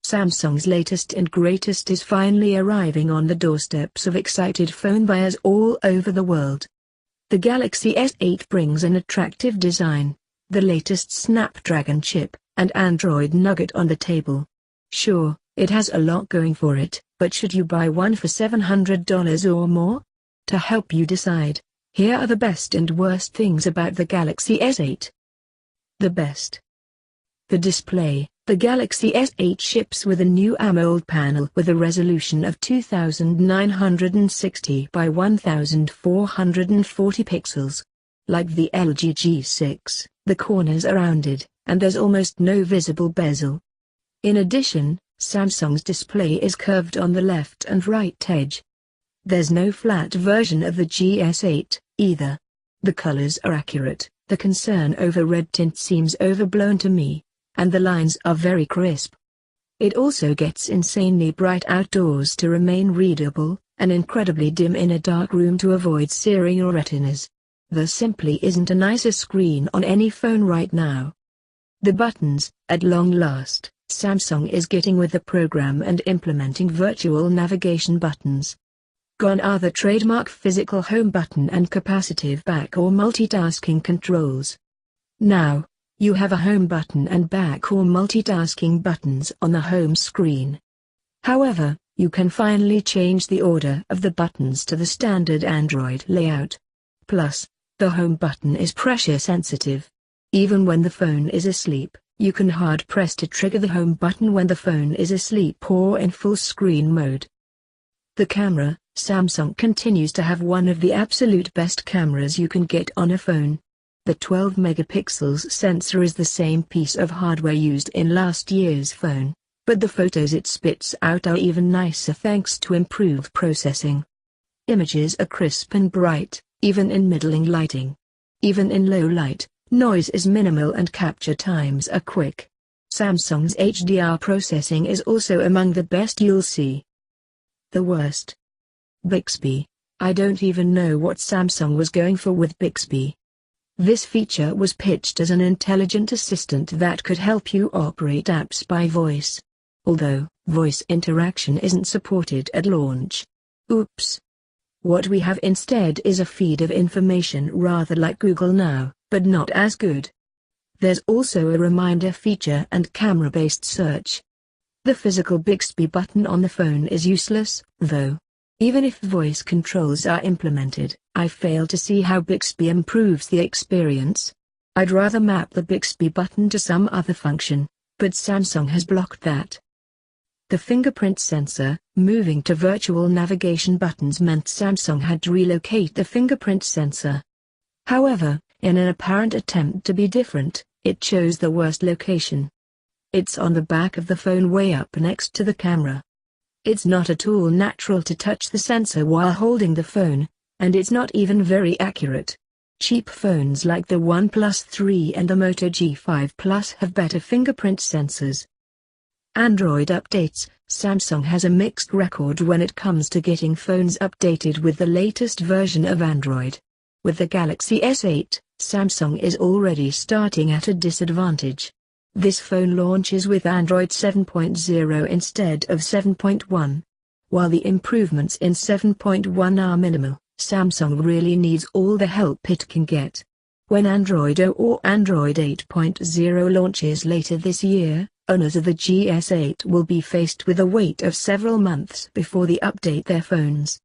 Samsung's latest and greatest is finally arriving on the doorsteps of excited phone buyers all over the world. The Galaxy S8 brings an attractive design, the latest Snapdragon chip, and Android Nougat on the table. Sure, it has a lot going for it, but should you buy one for $700 or more? To help you decide, here are the best and worst things about the Galaxy S8. The best. The display. The Galaxy S8 ships with a new AMOLED panel with a resolution of 2960 by 1440 pixels. Like the LG G6, the corners are rounded, and there's almost no visible bezel. In addition, Samsung's display is curved on the left and right edge. There's no flat version of the GS8, either. The colors are accurate, the concern over red tint seems overblown to me, and the lines are very crisp. It also gets insanely bright outdoors to remain readable, and incredibly dim in a dark room to avoid searing your retinas. There simply isn't a nicer screen on any phone right now. The buttons. At long last, Samsung is getting with the program and implementing virtual navigation buttons. Gone are the trademark physical home button and capacitive back or multitasking controls. Now, you have a home button and back or multitasking buttons on the home screen. However, you can finally change the order of the buttons to the standard Android layout. Plus, the home button is pressure sensitive. Even when the phone is asleep, you can hard press to trigger the home button when the phone is asleep or in full screen mode. The camera. Samsung continues to have one of the absolute best cameras you can get on a phone. The 12 megapixels sensor is the same piece of hardware used in last year's phone, but the photos it spits out are even nicer thanks to improved processing. Images are crisp and bright, even in middling lighting. Even in low light, noise is minimal and capture times are quick. Samsung's HDR processing is also among the best you'll see. The worst. Bixby. I don't even know what Samsung was going for with Bixby. This feature was pitched as an intelligent assistant that could help you operate apps by voice. Although, voice interaction isn't supported at launch. Oops. What we have instead is a feed of information rather like Google Now, but not as good. There's also a reminder feature and camera-based search. The physical Bixby button on the phone is useless, though. Even if voice controls are implemented, I fail to see how Bixby improves the experience. I'd rather map the Bixby button to some other function, but Samsung has blocked that. The fingerprint sensor. Moving to virtual navigation buttons meant Samsung had to relocate the fingerprint sensor. However, in an apparent attempt to be different, it chose the worst location. It's on the back of the phone way up next to the camera. It's not at all natural to touch the sensor while holding the phone, and it's not even very accurate. Cheap phones like the OnePlus 3 and the Moto G5 Plus have better fingerprint sensors. Android updates. Samsung has a mixed record when it comes to getting phones updated with the latest version of Android. With the Galaxy S8, Samsung is already starting at a disadvantage. This phone launches with Android 7.0 instead of 7.1. While the improvements in 7.1 are minimal, Samsung really needs all the help it can get. When Android O or Android 8.0 launches later this year, owners of the GS8 will be faced with a wait of several months before they update their phones.